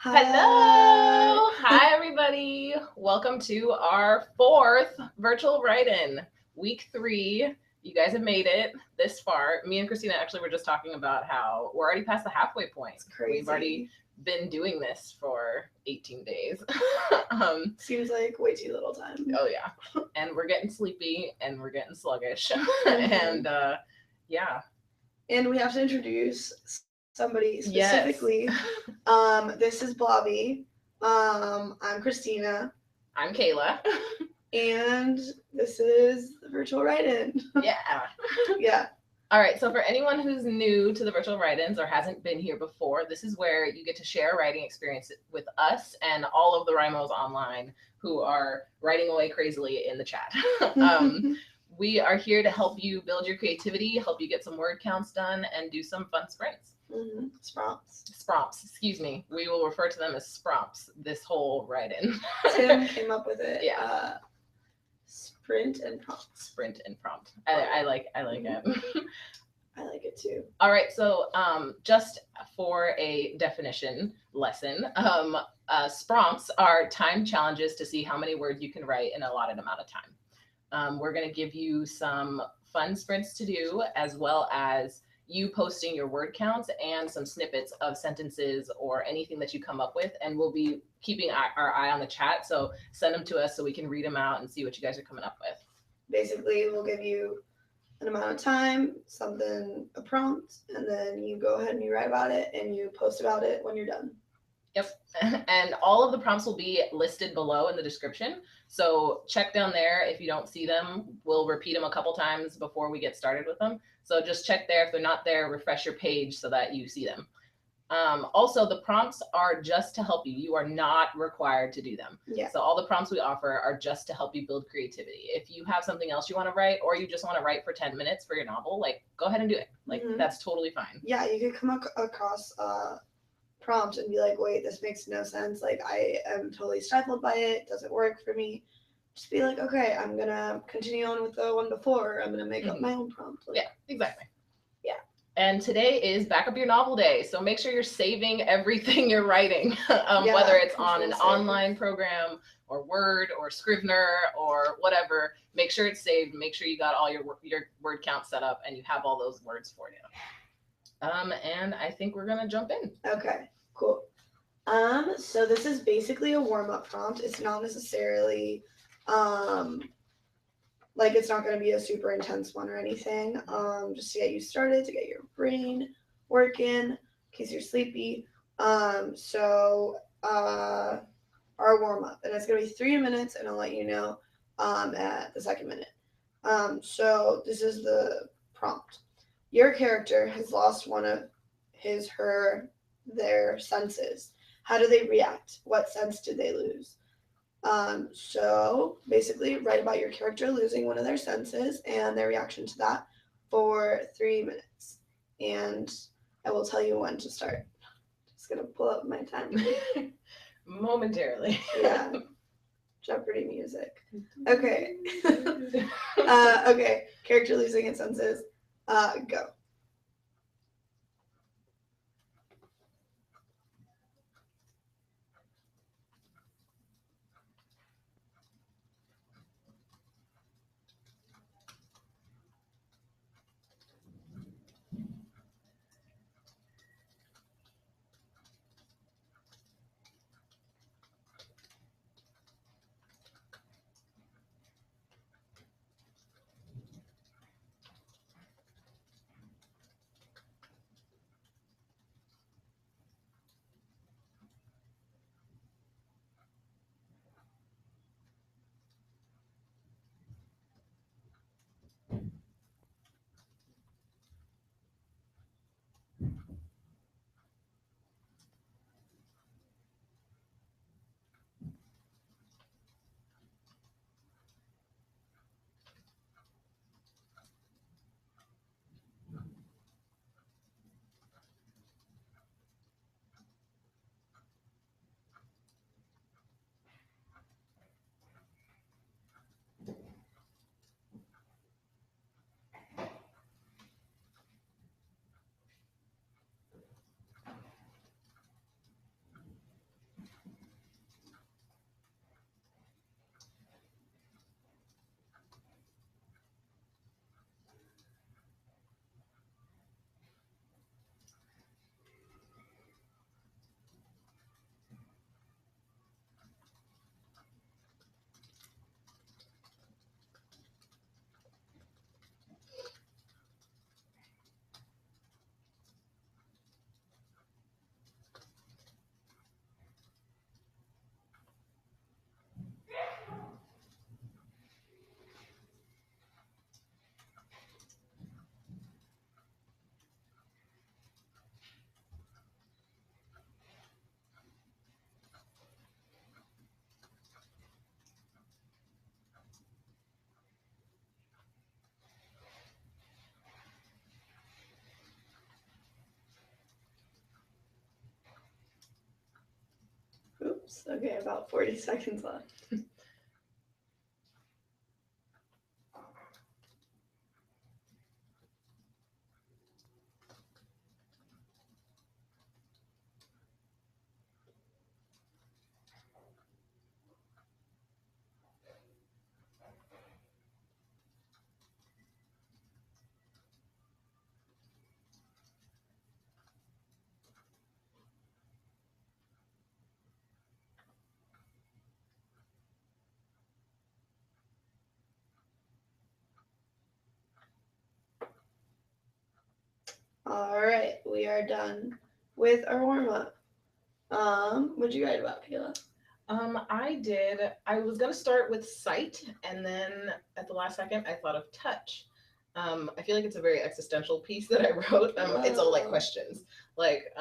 Hello! Hi, everybody. Welcome to our 4th virtual write-in, week 3. You guys have made it this far. Me and Christina actually were just talking about how we're already past the halfway point. It's crazy. We've already been doing this for 18 days. Seems like way too little time. Oh, yeah. And we're getting sleepy and we're getting sluggish. And yeah. And we have to introduce somebody specifically. Yes. This is Bobby. I'm Christina. I'm Kayla. And this is the virtual write-in. Yeah. Yeah. All right, so for anyone who's new to the virtual write-ins or hasn't been here before, this is where you get to share a writing experience with us and all of the Rhymos online who are writing away crazily in the chat. We are here to help you build your creativity, help you get some word counts done, and do some fun sprints. Spromps, excuse me. We will refer to them as spromps this whole write-in. Tim came up with it. Yeah. Sprint and prompt. Sprint and prompt. I like it. I like it too. All right, so just for a definition lesson, spromps are time challenges to see how many words you can write in an allotted amount of time. We're going to give you some fun sprints to do, as well as you posting your word counts and some snippets of sentences or anything that you come up with. And we'll be keeping our eye on the chat. So send them to us so we can read them out and see what you guys are coming up with. Basically, we'll give you an amount of time, a prompt, and then you go ahead and you write about it and you post about it when you're done. Yep. And all of the prompts will be listed below in the description. So check down there. If you don't see them, we'll repeat them a couple times before we get started with them. So just check there. If they're not there, refresh your page so that you see them. Also, the prompts are just to help you. You are not required to do them. Yeah. So all the prompts we offer are just to help you build creativity. If you have something else you want to write, or you just want to write for 10 minutes for your novel, like, go ahead and do it. Like, that's totally fine. Yeah, you could come across prompt and be like, wait, this makes no sense. Like, I am totally stifled by it. It doesn't work for me. Just be like, okay, I'm going to continue on with the one before. I'm going to make up my own prompt. Yeah, exactly. Yeah. And today is Back Up Your Novel Day. So make sure you're saving everything you're writing, whether it's on an online program or Word or Scrivener or whatever. Make sure it's saved. Make sure you got all your word count set up and you have all those words for you. And I think we're going to jump in. Okay, cool. So this is basically a warm-up prompt. It's not necessarily, like, it's not going to be a super intense one or anything. Just to get you started, to get your brain working, in case you're sleepy. So our warm-up, and it's going to be 3 minutes, and I'll let you know at the second minute. So this is the prompt. Your character has lost one of their senses. How do they react? What sense did they lose? So basically write about your character losing one of their senses and their reaction to that for 3 minutes. And I will tell you when to start. Just gonna pull up my timer. Momentarily. Yeah. Jeopardy music. Okay. Okay. Character losing its senses. Go. prompts. Okay, about 40 seconds left. All right, we are done with our warm up. What'd you write about, Kayla? I was gonna start with sight, and then at the last second, I thought of touch. I feel like it's a very existential piece that I wrote. It's all like questions, like,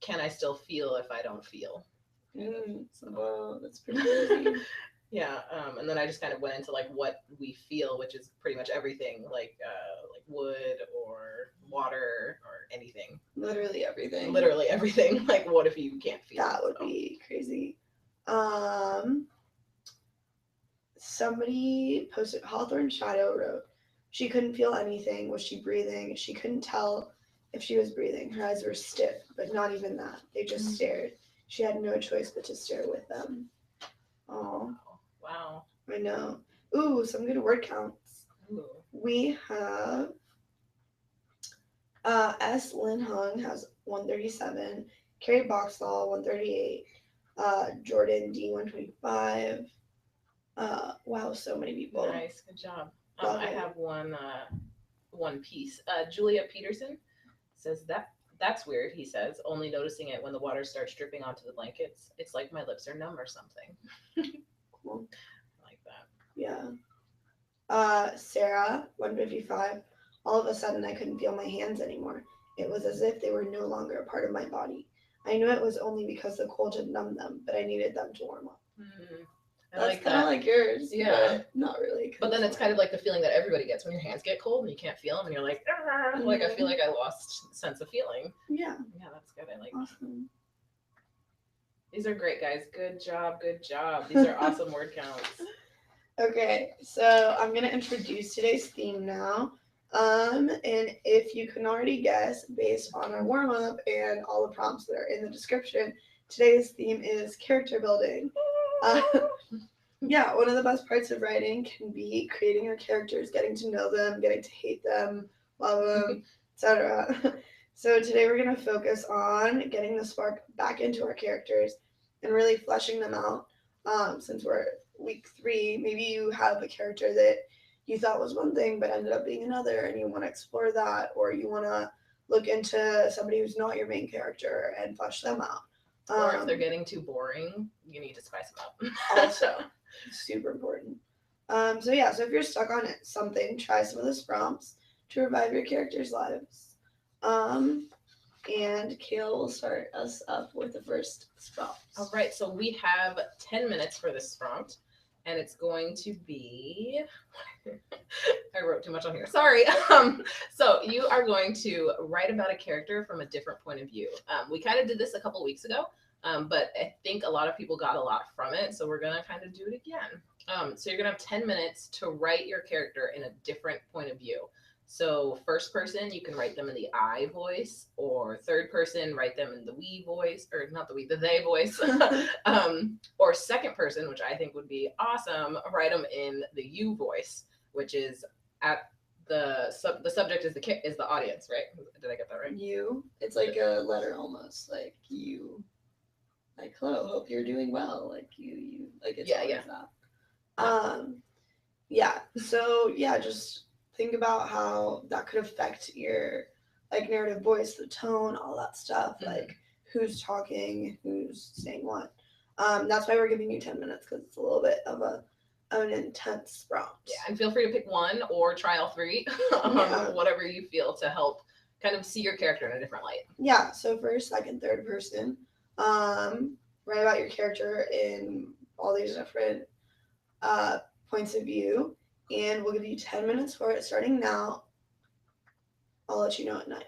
can I still feel if I don't feel? Well, that's pretty easy. Yeah, and then I just kind of went into like what we feel, which is pretty much everything, like wood or water or anything. Literally everything. Literally everything. Like, what if you can't feel? That would be crazy. Somebody posted, Hawthorne Shadow wrote, she couldn't feel anything. Was she breathing? She couldn't tell if she was breathing. Her eyes were stiff, but not even that. They just stared. She had no choice but to stare with them. Oh. Wow. I know. Ooh, some good word counts. Ooh. We have S. Lin Hung has 137. Carrie Boxall 138. Jordan D 125. Wow, so many people. Nice, good job. I have one piece. Julia Peterson says that's weird. He says, only noticing it when the water starts dripping onto the blankets. It's like my lips are numb or something. Cool. I like that. Yeah. Sarah 155. All of a sudden, I couldn't feel my hands anymore. It was as if they were no longer a part of my body. I knew it was only because the cold had numbed them, but I needed them to warm up. Mm-hmm. That's kind of like yours. Yeah. But not really. But then it's kind of like the feeling that everybody gets when your hands get cold and you can't feel them and you're like, ah! Like, I feel like I lost sense of feeling. Yeah. Yeah, that's good. I like Awesome. These are great, guys. Good job. Good job. These are awesome word counts. Okay, so I'm going to introduce today's theme now. And if you can already guess, based on our warm-up and all the prompts that are in the description, today's theme is character building. Yeah, one of the best parts of writing can be creating your characters, getting to know them, getting to hate them, love them, etc. So today we're going to focus on getting the spark back into our characters and really fleshing them out. Since we're week 3, maybe you have a character that you thought was one thing but ended up being another, and you want to explore that, or you want to look into somebody who's not your main character and flesh them out. Or if they're getting too boring, you need to spice them up. Also, super important. So if you're stuck on something, try some of those prompts to revive your characters' lives. And Kayla will start us up with the first prompt. All right, so we have 10 minutes for this prompt, and it's going to be, I wrote too much on here, sorry. So you are going to write about a character from a different point of view. We kind of did this a couple weeks ago, but I think a lot of people got a lot from it, so we're gonna kind of do it again. So you're gonna have 10 minutes to write your character in a different point of view. So first person, you can write them in the I voice, or third person, write them in the we voice, or not the we, the they voice. Or second person, which I think would be awesome, write them in the you voice, which is at the subject is the audience, right? Did I get that right? You. It's like a letter almost, like you. Like, hello, hope you're doing well. Like you like it's always that. So just think about how that could affect your like narrative voice, the tone, all that stuff. Mm-hmm. Like who's talking, who's saying what. That's why we're giving you 10 minutes, because it's a little bit of an intense prompt. Yeah, and feel free to pick one or try all 3, whatever you feel to help kind of see your character in a different light. Yeah, so first, second, third person, write about your character in all these different points of view, and we'll give you 10 minutes for it starting now. I'll let you know at 9.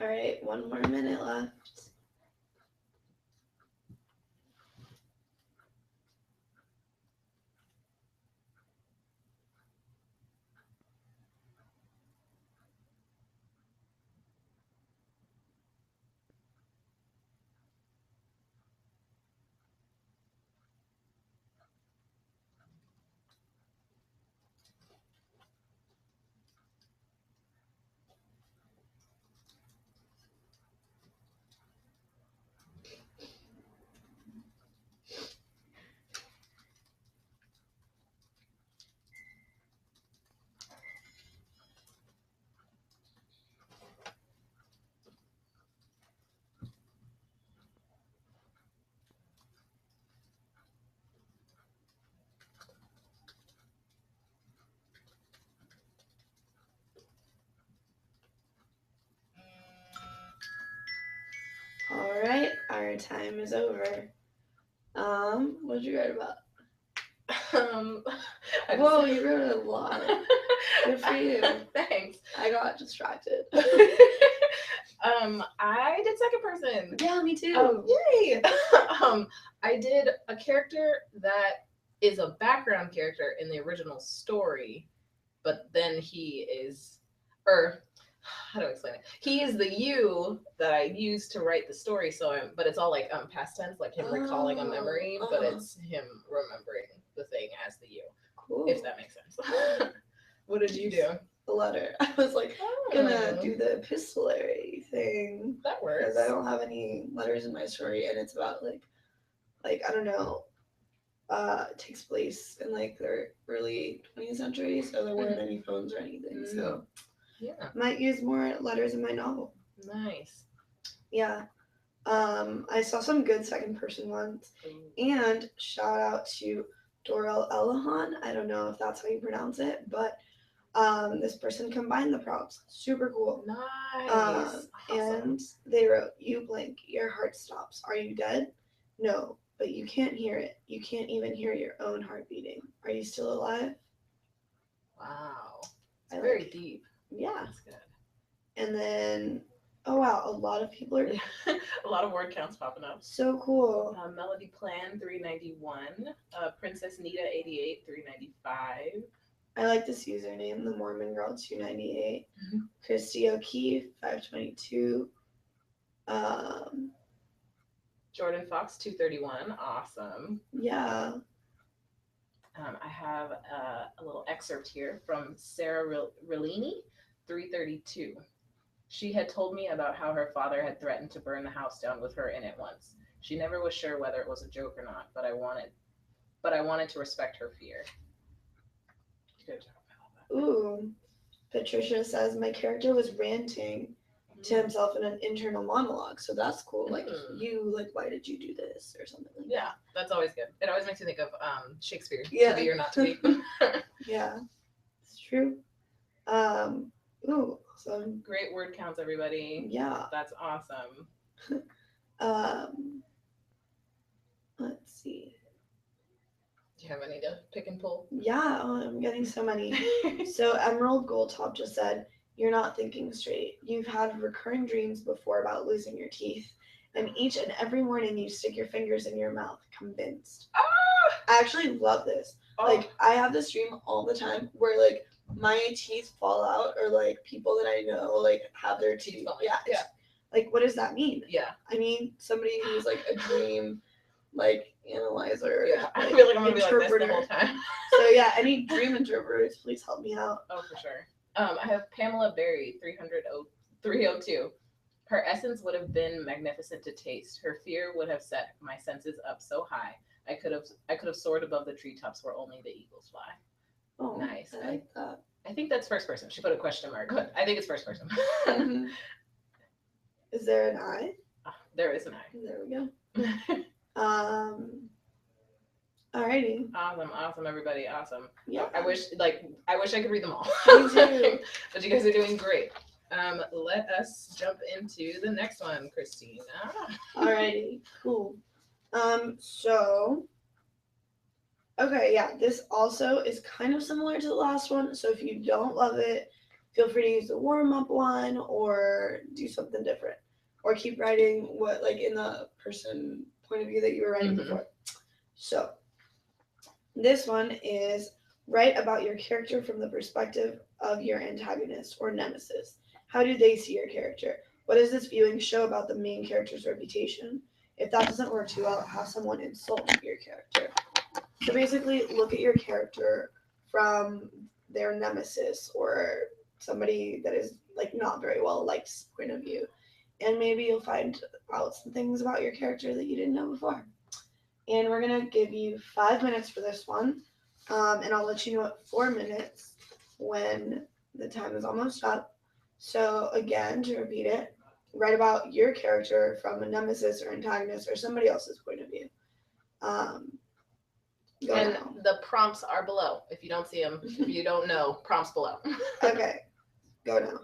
All right, 1 more minute left. All right, our time is over. What did you write about? Whoa, you wrote a lot. Good for you. Thanks. I got distracted. I did second person. Yeah, me too. Yay! I did a character that is a background character in the original story, but then he is, or how do I explain it? He is the you that I used to write the story. But it's all like past tense, like him recalling a memory, but it's him remembering the thing as the you. Cool. If that makes sense. What did you do? The letter. I was like, gonna do the epistolary thing. That works. Because I don't have any letters in my story, and it's about like I don't know. It takes place in like the early 20th century, so there weren't any phones or anything. So yeah, might use more letters in my novel. Nice. Yeah. I saw some good second person ones, and shout out to Dorel Elahan. I don't know if that's how you pronounce it, but this person combined the prompts. Super cool. Nice. Awesome. And they wrote, "You blink, your heart stops. Are you dead? No, but you can't hear it. You can't even hear your own heart beating. Are you still alive?" Wow. It's very deep. Yeah. That's good. And then, oh wow, a lot of people are... A lot of word counts popping up. So cool. Melody Plan, 391. Princess Nita, 88, 395. I like this username, the Mormon Girl 298. Christy O'Keefe 522. Jordan Fox 231. Awesome. Yeah. I have a little excerpt here from Sarah Relini 332. She had told me about how her father had threatened to burn the house down with her in it once. She never was sure whether it was a joke or not, but I wanted to respect her fear. Good job. Ooh. Patricia says, my character was ranting to himself in an internal monologue, so that's cool. Like, why did you do this or something like that. That's always good. It always makes me think of Shakespeare, yeah. To Be or Not to Be. Yeah, it's true. Ooh, awesome. Great word counts, everybody. Yeah. That's awesome. Let's see. Do you have any to pick and pull? Yeah, I'm getting so many. So Emerald Goldtop just said, you're not thinking straight. You've had recurring dreams before about losing your teeth, and each and every morning you stick your fingers in your mouth, convinced. I actually love this. Like, I have this dream all the time where, like, my teeth fall out, or, like, people that I know, like, have their teeth falling. Yeah. Like, what does that mean? Yeah. I mean, somebody who's, like, a dream, like, analyzer. Yeah, like, I feel like I'm going to be like this the whole time. So, yeah, any dream interpreters, please help me out. Oh, for sure. I have Pamela Berry, 302. Her essence would have been magnificent to taste. Her fear would have set my senses up so high. I could have soared above the treetops where only the eagles fly. Oh, nice. I like that. I think that's first person. She put a question mark, but I think it's first person. Is there an I? There is an I. There we go. Alrighty. Awesome, everybody. Awesome. Yeah. I wish I could read them all. Me too. But you guys are doing great. Let us jump into the next one, Christina. Alrighty, cool. So, okay, yeah, this also is kind of similar to the last one. So if you don't love it, feel free to use the warm-up one or do something different. Or keep writing what, like, in the person point of view that you were writing before. So this one is write about your character from the perspective of your antagonist or nemesis. How do they see your character? What does this viewing show about the main character's reputation? If that doesn't work too well, have someone insult your character. So basically, look at your character from their nemesis or somebody that is like not very well liked's point of view. And maybe you'll find out some things about your character that you didn't know before. And we're going to give you 5 minutes for this one. And I'll let you know at 4 minutes when the time is almost up. So again, to repeat it, write about your character from a nemesis or antagonist or somebody else's point of view. And now. The prompts are below. If you don't see them, if you don't know, prompts below. Okay, go now.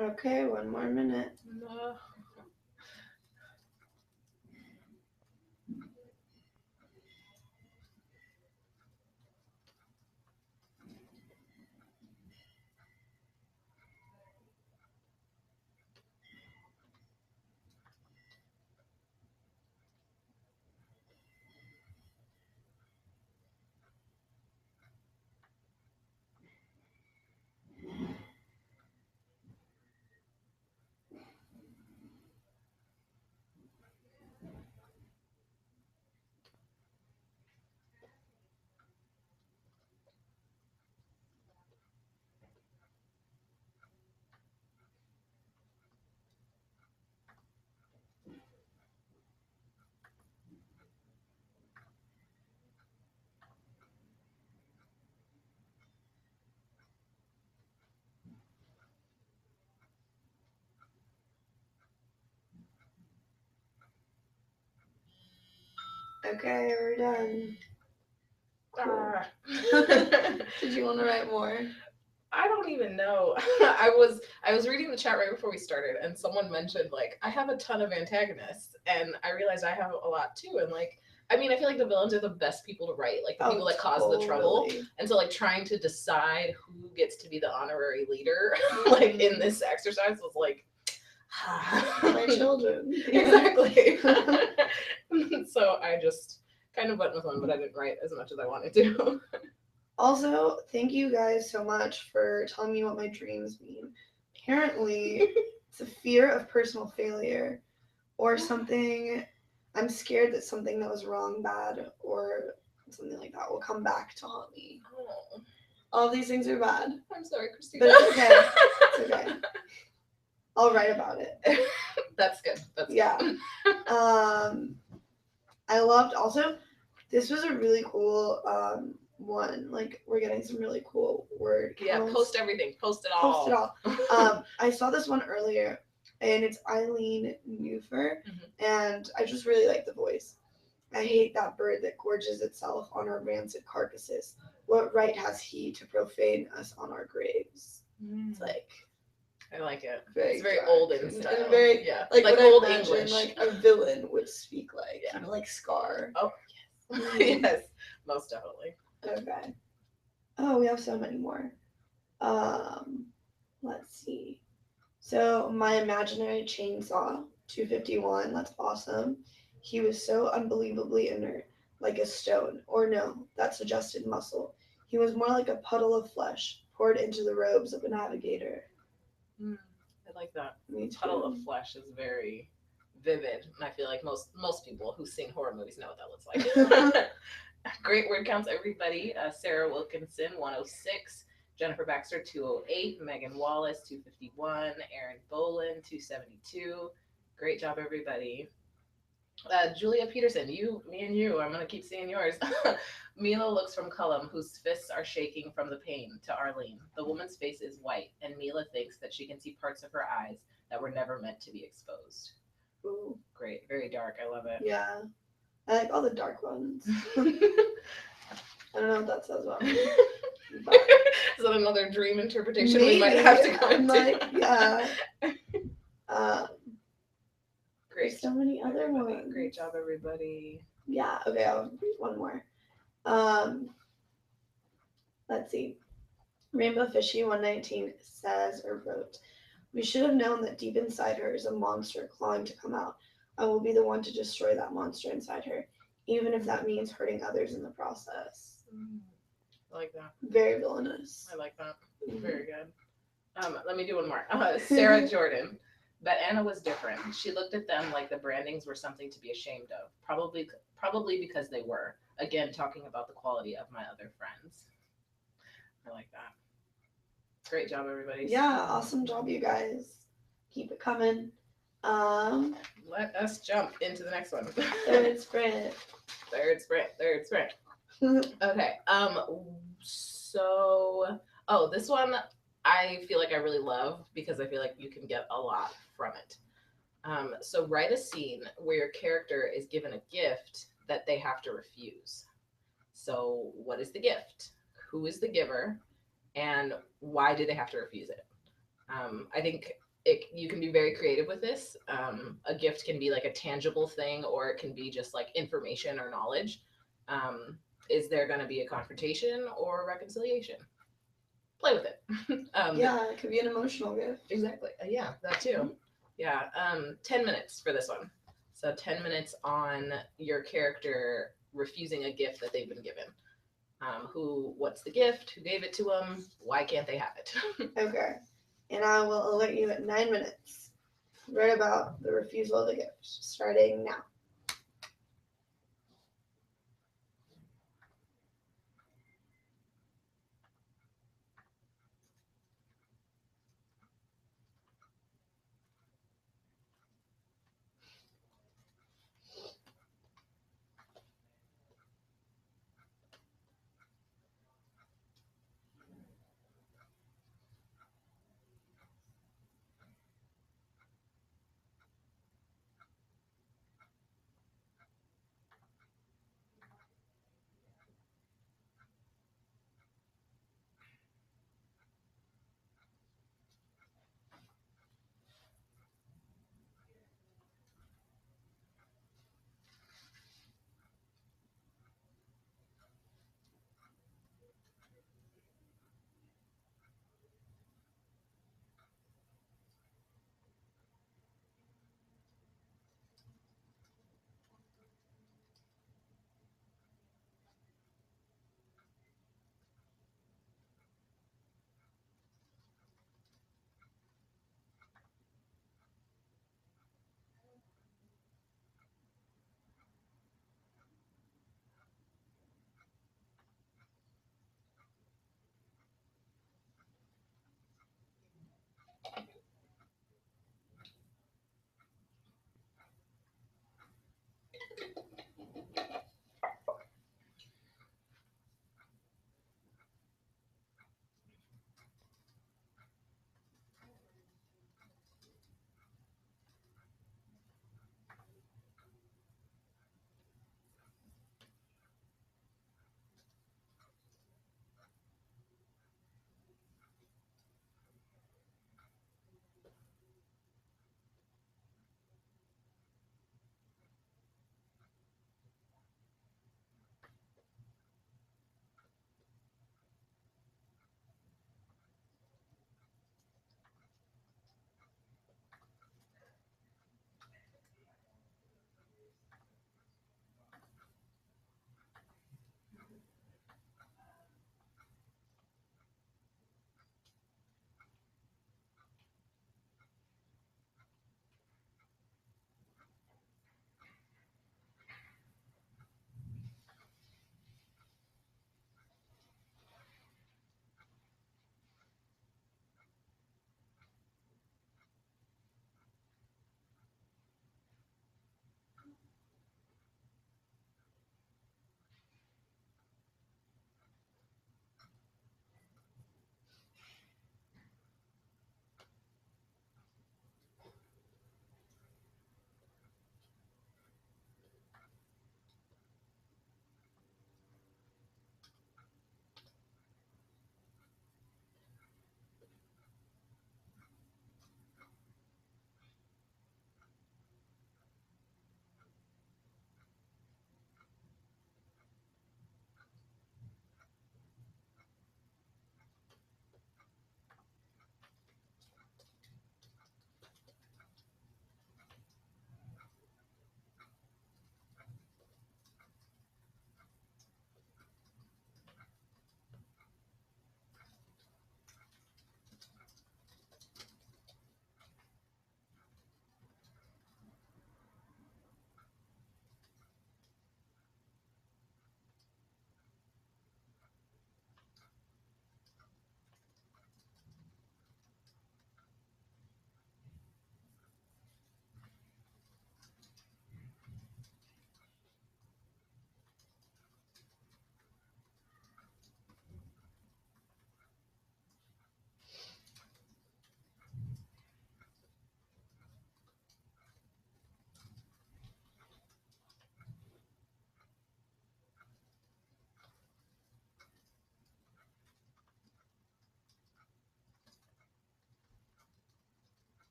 Okay, 1 more minute. No. Okay, we're done. Cool. Did you want to write more? I don't even know. I was reading the chat right before we started, and someone mentioned like I have a ton of antagonists, and I realized I have a lot too. And like, I mean, I feel like the villains are the best people to write, like the people that cause the trouble. And so like trying to decide who gets to be the honorary leader, like in this exercise was like my children. Exactly. So I just kind of went with one, but I didn't write as much as I wanted to. Also, thank you guys so much for telling me what my dreams mean. Apparently, it's a fear of personal failure or something. I'm scared that something that was wrong, bad, or something like that will come back to haunt me. Oh. All these things are bad. I'm sorry, Christina. But it's okay. It's okay. I'll write about it. That's good. That's yeah. good. I loved also, this was a really cool one. Like, we're getting some really cool word counts. Yeah, post everything. Post it all. Post it all. I saw this one earlier, and it's Eileen Newfer, and I just really like the voice. I hate that bird that gorges itself on our rancid carcasses. What right has he to profane us on our graves? It's like... I like it. Very it's very dark olden style. And very, yeah. Like old I imagine, English. Like a villain would speak like, you know, like Scar. Oh, yes. Yes, most definitely. Okay. Oh, we have so many more. Let's see. So my imaginary chainsaw, 251. That's awesome. He was so unbelievably inert, like a stone. Or no, that suggested muscle. He was more like a puddle of flesh poured into the robes of a navigator. I like that. Me too. Puddle of flesh is very vivid, and I feel like most people who sing horror movies know what that looks like. Great word counts, everybody. Sarah Wilkinson, 106. Jennifer Baxter, 208. Megan Wallace, 251. Erin Boland, 272. Great job, everybody. Julia Peterson, me and you. I'm going to keep seeing yours. Mila looks from Cullum, whose fists are shaking from the pain, to Arlene. The woman's face is white, and Mila thinks that she can see parts of her eyes that were never meant to be exposed. Ooh, great. Very dark. I love it. Yeah. I like all the dark ones. I don't know what that says about me. But... Is that another dream interpretation we might have to go into? Like, yeah. Great. There's so many other ones. Great job, everybody. Yeah. Okay, I'll read one more. Let's see. Rainbow Fishy 119 says or wrote, "We should have known that deep inside her is a monster clawing to come out. I will be the one to destroy that monster inside her, even if that means hurting others in the process." I like that. Very villainous. I like that. Very good. Let me do one more. Sarah Jordan. But Anna was different. She looked at them like the brandings were something to be ashamed of. Probably because they were. Again, talking about the quality of my other friends. I like that. Great job, everybody. Yeah, awesome job, you guys. Keep it coming. Let us jump into the next one. Third sprint. Okay. This one I feel like I really love because I feel like you can get a lot from it. So write a scene where your character is given a gift that they have to refuse. So what is the gift? Who is the giver? And why do they have to refuse it? I think you can be very creative with this. A gift can be like a tangible thing, or it can be just like information or knowledge. Is there going to be a confrontation or reconciliation? Play with it. Yeah, it could be an emotional gift. Exactly. Yeah, that too. Mhm. Yeah. 10 minutes for this one. So 10 minutes on your character refusing a gift that they've been given. What's the gift? Who gave it to them? Why can't they have it? Okay. And I will alert you at 9 minutes. Right about the refusal of the gift. Starting now.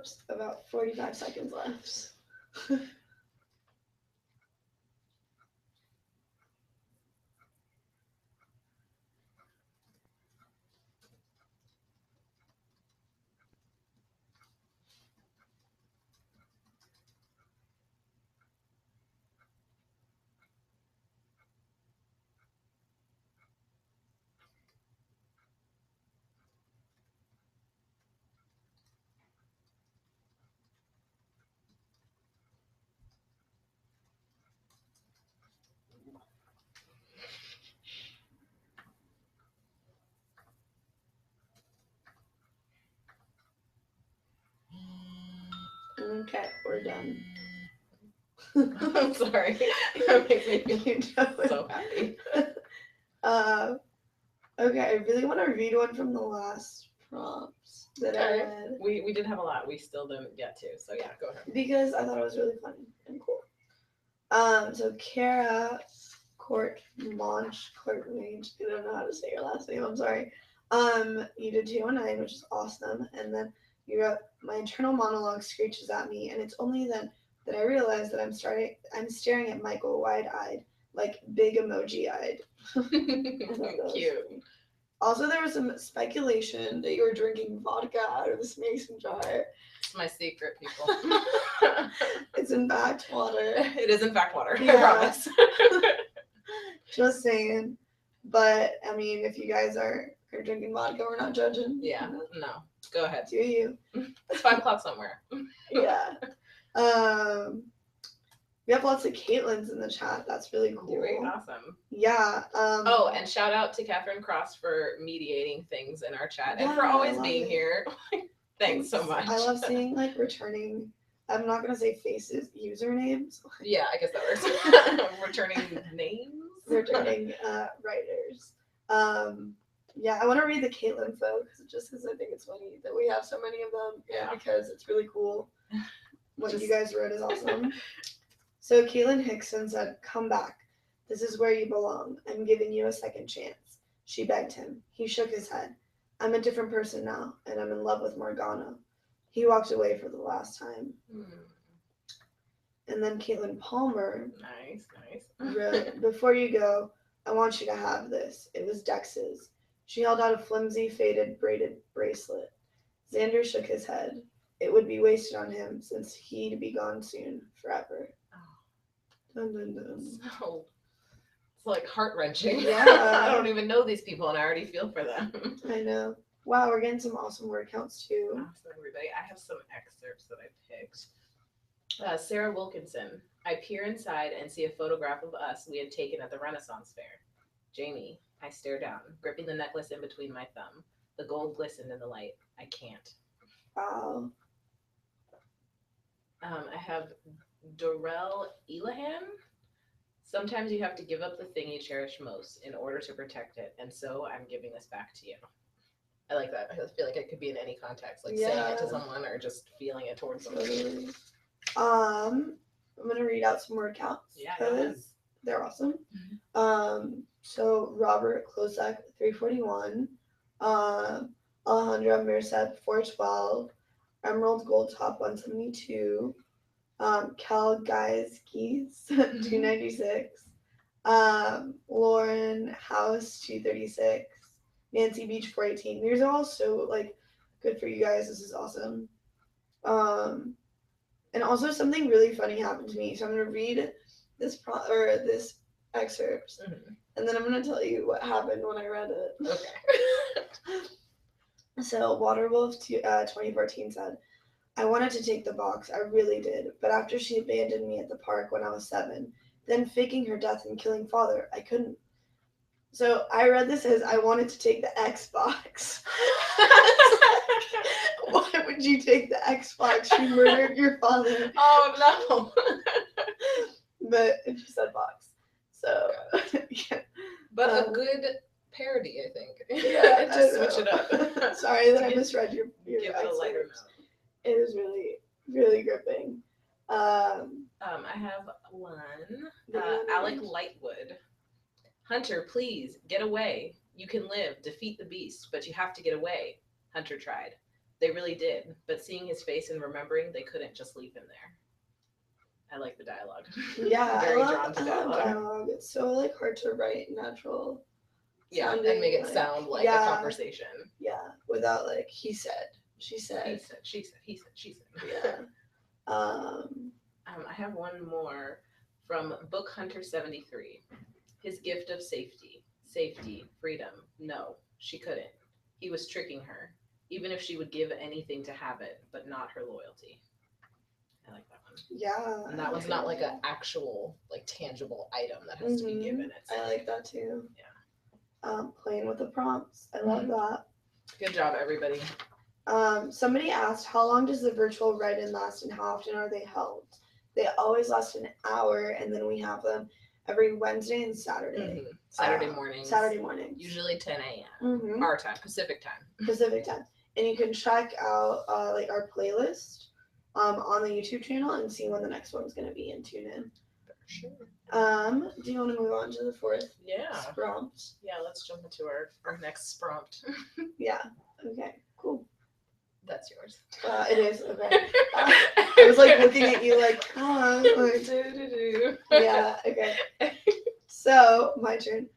Whoops, about 45 seconds left. Okay, we're done. I'm sorry. That makes me so happy. Okay, I really want to read one from the last prompts that I read. We did have a lot we still didn't get to, so yeah, go ahead. Because I thought it was really funny and cool. So Kara Courtmange, I don't know how to say your last name, I'm sorry. You did 209, which is awesome, and then you wrote, my internal monologue screeches at me, and it's only then that I realize that I'm staring at Michael wide-eyed, like big emoji-eyed. Cute. Also, there was some speculation that you were drinking vodka out of this mason jar. It's my secret, people. It's in fact water. It is in fact water, Yeah. I promise. Just saying. But, I mean, if you guys are drinking vodka, we're not judging. Yeah, no. Go ahead. Do you? It's 5 o'clock somewhere. Yeah. We have lots of Caitlins in the chat. That's really cool. Doing awesome. Yeah. Oh, and shout out to Catherine Cross for mediating things in our chat and for always being here. Thanks so much. I love seeing like returning. I'm not gonna say faces, usernames. Yeah, I guess that works. Returning names. Returning writers. Yeah, I want to read the Caitlins though, because I think it's funny that we have so many of them. Yeah. Because it's really cool. What you guys wrote is awesome. So Caitlin Hickson said, "Come back. This is where you belong. I'm giving you a second chance." She begged him. He shook his head. "I'm a different person now, and I'm in love with Morgana." He walked away for the last time. And then Caitlin Palmer Nice. wrote, "Before you go, I want you to have this." It was Dex's. She held out a flimsy, faded, braided bracelet. Xander shook his head. It would be wasted on him, since he'd be gone soon, forever. Dun, dun, dun. So, it's like heart-wrenching. Yeah. I don't even know these people and I already feel for them. I know. Wow, we're getting some awesome word counts too. Awesome, everybody. I have some excerpts that I picked. Sarah Wilkinson. I peer inside and see a photograph of us we had taken at the Renaissance Fair. Jamie. I stare down, gripping the necklace in between my thumb. The gold glistened in the light. I can't. Wow. I have Dorel Elahan. Sometimes you have to give up the thing you cherish most in order to protect it, and so I'm giving this back to you. I like that. I feel like it could be in any context, like saying it to someone or just feeling it towards someone. I'm gonna read out some word counts. Yeah, because they're awesome. So Robert Klosek 341, Alejandra Merced 412, Emerald Gold Top 172, Cal Guys Keys 296, Lauren House 236, Nancy Beach 418. These are all so like good for you guys. This is awesome. And also something really funny happened to me. So I'm gonna read this excerpt, and then I'm gonna tell you what happened when I read it. Okay. So Waterwolf 2014 said, "I wanted to take the box, I really did, but after she abandoned me at the park when I was 7, then faking her death and killing father, I couldn't." So I read this as, "I wanted to take the Xbox." Why would you take the Xbox? She murdered your father. Oh no. But it just said box. So yeah. But a good parody, I think. Yeah, just switch it up. Sorry that I misread your give it a lighter note. It is really, really gripping. I have one. Alec Lightwood. Hunter, please get away. You can live, defeat the beast, but you have to get away. Hunter tried. They really did. But seeing his face and remembering, they couldn't just leave him there. I like the dialogue. Yeah, Very I love, drawn to I love dialogue. dialogue. It's so like hard to write natural. Yeah, and sounding, make it like, sound like yeah, a conversation. Yeah, without like he said, she He said. said, she said, he said, she said. Yeah. I have one more from Book Hunter 73. His gift of safety. Safety, freedom. No, she couldn't. He was tricking her, even if she would give anything to have it, but not her loyalty. I like that one. Yeah. And that one's not like an actual, like tangible item that has to be given. It's I like that too. Yeah. Playing with the prompts. I love that. Good job, everybody. Somebody asked, how long does the virtual write-in last and how often are they held? They always last an hour, and then we have them every Wednesday and Saturday. Saturday mornings. Saturday mornings. Usually 10 a.m. Our time, Pacific time. Pacific time. And you can check out like our playlist on the YouTube channel and see when the next one's going to be and tune in. For sure. Do you want to move on to the fourth prompt? Yeah, let's jump into our next prompt. Yeah. Okay, cool. That's yours. It is, okay. I was like looking at you like, yeah, okay. So, my turn.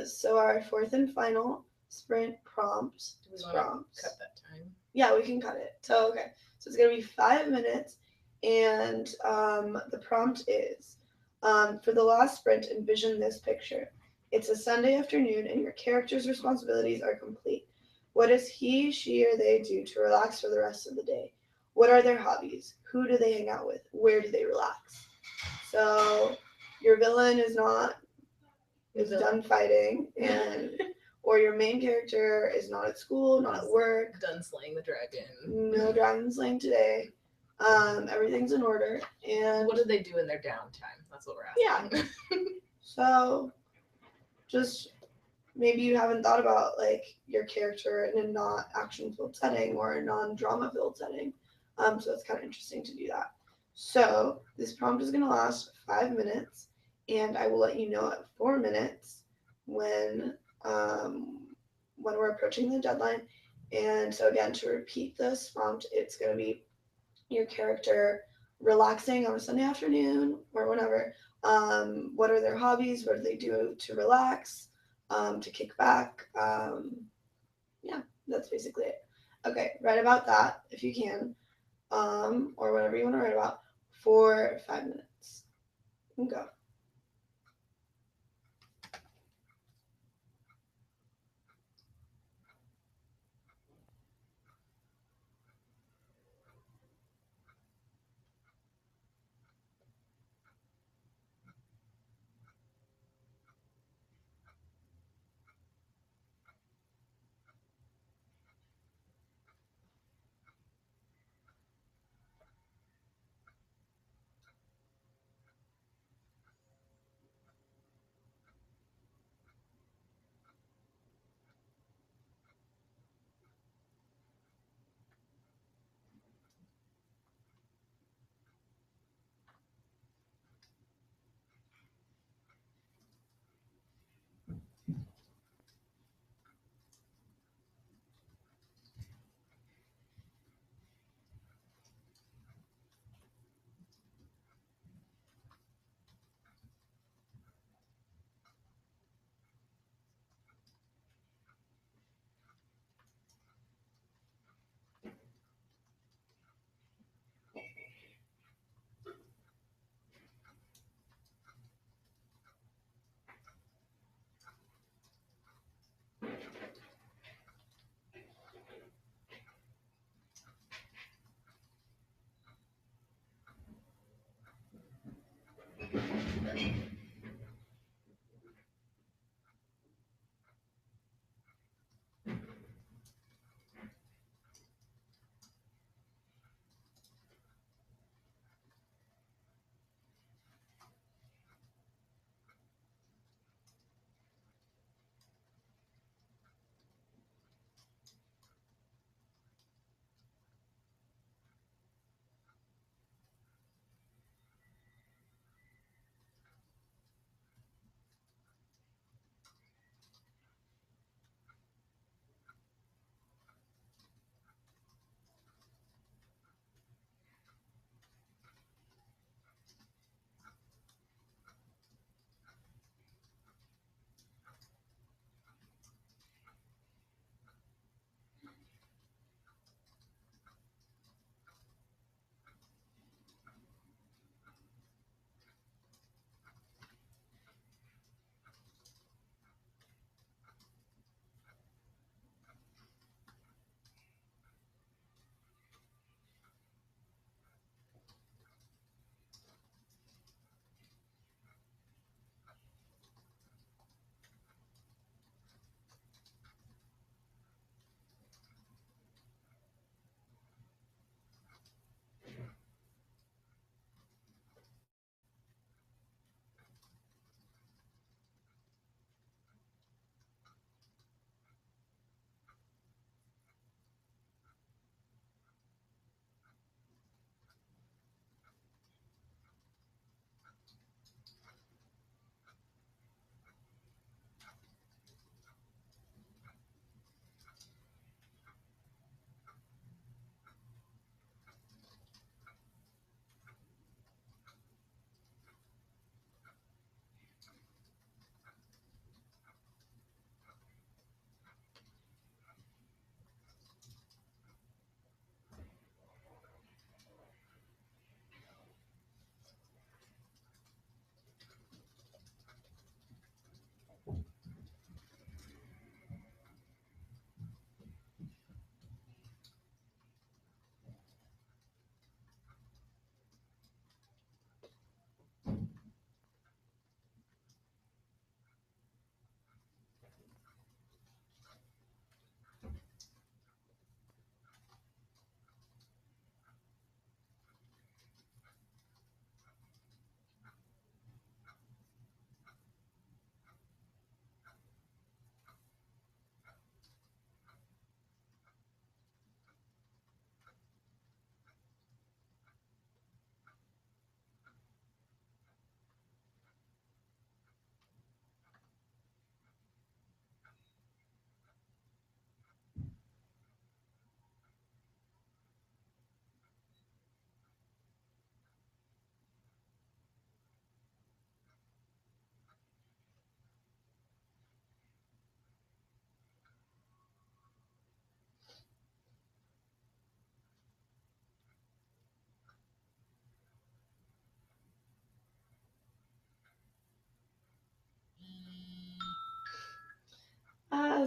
So our fourth and final sprint prompt. Do we want to cut that time? Yeah, we can cut it. So, okay. So it's going to be 5 minutes. And the prompt is, for the last sprint, envision this picture. It's a Sunday afternoon and your character's responsibilities are complete. What does he, she, or they do to relax for the rest of the day? What are their hobbies? Who do they hang out with? Where do they relax? So your villain is done fighting, and or your main character is not at school, not at work. Done slaying the dragon. No dragon slaying today. Everything's in order. And what do they do in their downtime? That's what we're asking. Yeah. So just maybe you haven't thought about like your character in a not action filled setting or a non-drama filled setting. So it's kind of interesting to do that. So this prompt is going to last 5 minutes, and I will let you know at 4 minutes when we're approaching the deadline. And so again, to repeat this prompt, it's going to be your character relaxing on a Sunday afternoon or whenever. What are their hobbies? What do they do to relax? To kick back. Yeah, that's basically it. Okay, write about that if you can, or whatever you want to write about for 5 minutes. Go.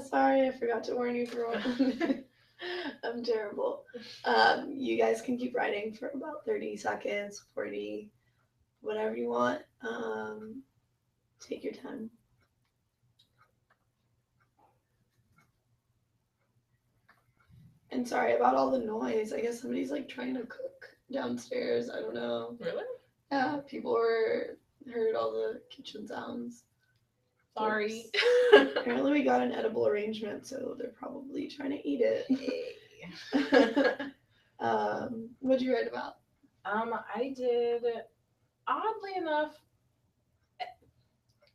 Sorry, I forgot to warn you for one. I'm terrible. You guys can keep writing for about 30 seconds, 40, whatever you want. Take your time. And sorry about all the noise. I guess somebody's like trying to cook downstairs. I don't know. Really? Yeah, people heard all the kitchen sounds. Sorry. Apparently we got an edible arrangement, so they're probably trying to eat it. Hey. What'd you write about? I did, oddly enough,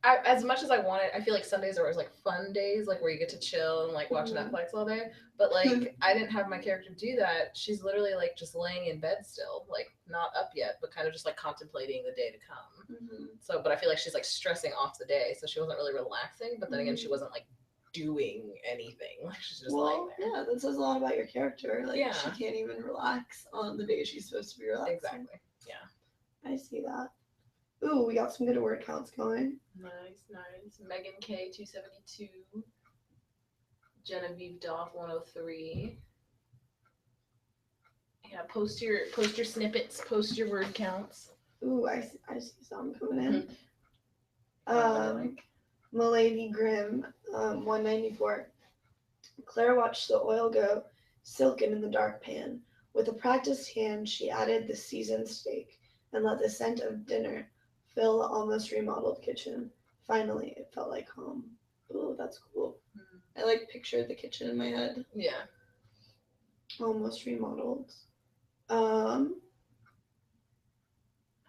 as much as I wanted, I feel like Sundays are always like fun days, like where you get to chill and like watch Netflix all day. But like, I didn't have my character do that. She's literally like just laying in bed still, like not up yet, but kind of just like contemplating the day to come. Mm-hmm. So, but I feel like she's like stressing off the day, so she wasn't really relaxing. But then again, she wasn't like doing anything. Like she's just laying there. Yeah, that says a lot about your character. Like Yeah. she can't even relax on the day she's supposed to be relaxing. Exactly. Yeah. I see that. Ooh, we got some good word counts going. Nice. Megan K 272. Genevieve Doff 103. Yeah, post your snippets, post your word counts. Ooh, I see some coming in. Milady Grimm, 194. Claire watched the oil go silken in the dark pan. With a practiced hand, she added the seasoned steak and let the scent of dinner fill the almost remodeled kitchen. Finally, it felt like home. Ooh, that's cool. I like pictured the kitchen in my head. Yeah. Almost remodeled. Oh,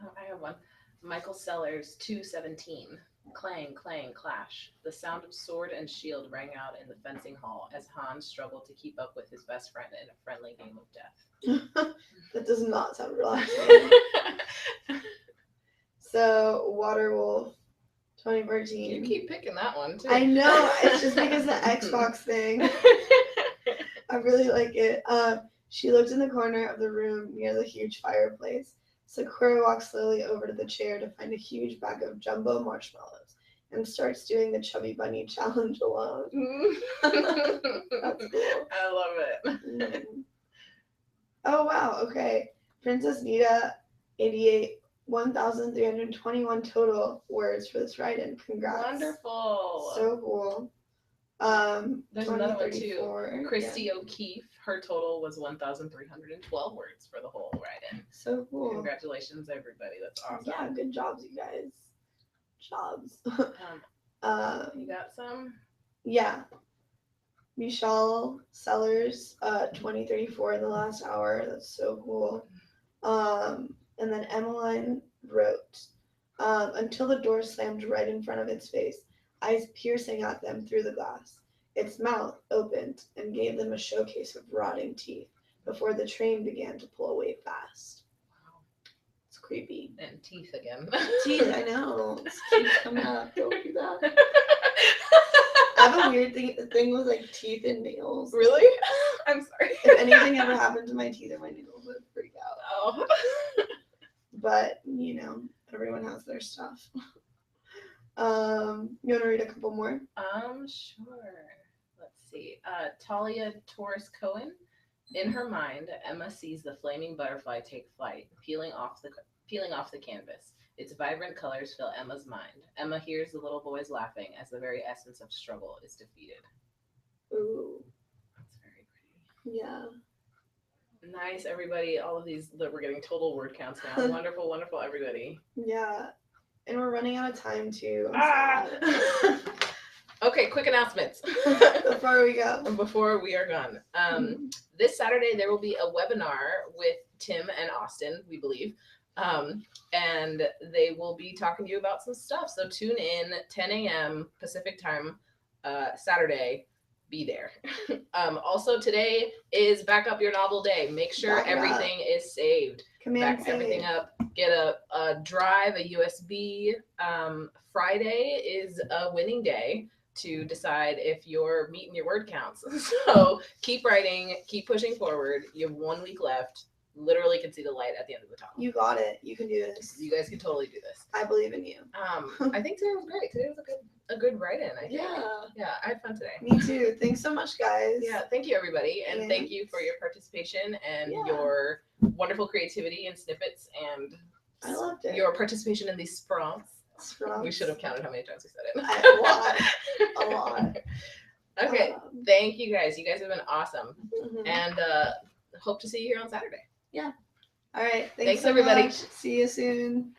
I have one. Michael Sellers 217. Clang, clang, clash. The sound of sword and shield rang out in the fencing hall as Hans struggled to keep up with his best friend in a friendly game of death. That does not sound relaxing. So, Waterwolf 2014. You keep picking that one too. I know. It's just because the Xbox thing. I really like it. She looked in the corner of the room near the huge fireplace. Sakura walks slowly over to the chair to find a huge bag of jumbo marshmallows and starts doing the Chubby Bunny challenge alone. That's cool. I love it. Mm-hmm. Oh, wow. Okay. Princess Nita, 88, 1,321 total words for this write-in. Congrats. Wonderful. So cool. There's another one too. Christy O'Keefe, her total was 1,312 words for the whole write-in. So cool. Congratulations, everybody. That's awesome. Yeah, good jobs, you guys. Jobs. You got some? Yeah. Michelle Sellers, 2034 in the last hour. That's so cool. And then Emmeline wrote, until the door slammed right in front of its face, eyes piercing at them through the glass. Its mouth opened and gave them a showcase of rotting teeth before the train began to pull away fast. Wow. It's creepy. And teeth again. Teeth, I know. It's teeth coming up. Don't do that. I have a weird thing with like teeth and nails. Really? I'm sorry. If anything ever happened to my teeth or my nails, I would freak out. Oh. But, everyone has their stuff. You want to read a couple more? Sure. Let's see. Talia Torres Cohen. In her mind, Emma sees the flaming butterfly take flight, peeling off the canvas. Its vibrant colors fill Emma's mind. Emma hears the little boys laughing as the very essence of struggle is defeated. Ooh. That's very pretty. Yeah. Nice, everybody. All of these, we're getting total word counts now. Wonderful, wonderful, everybody. Yeah. And we're running out of time, too. Okay, quick announcements. Before we are gone. This Saturday, there will be a webinar with Tim and Austin, we believe. And they will be talking to you about some stuff. So tune in 10 a.m. Pacific time, Saturday. Be there. Also, today is Back Up Your Novel Day. Make sure everything is saved. Back everything up. Get a drive, a USB. Friday is a winning day to decide if you're meeting your word counts. So keep writing, keep pushing forward. You have 1 week left. Literally can see the light at the end of the tunnel. You got it. You can do this. You guys can totally do this. I believe in you. I think today was great. Today was a a good write-in, I think. Yeah, I had fun today. me too. Thanks so much, guys. Yeah, thank you everybody, and thank you for your participation and your wonderful creativity and snippets, and I loved it. Your participation in these spronts. Spronts. We should have counted how many times we said it. A lot. Okay, thank you guys. You guys have been awesome, and hope to see you here on Saturday. Yeah. All right. Thanks so everybody. Much. See you soon.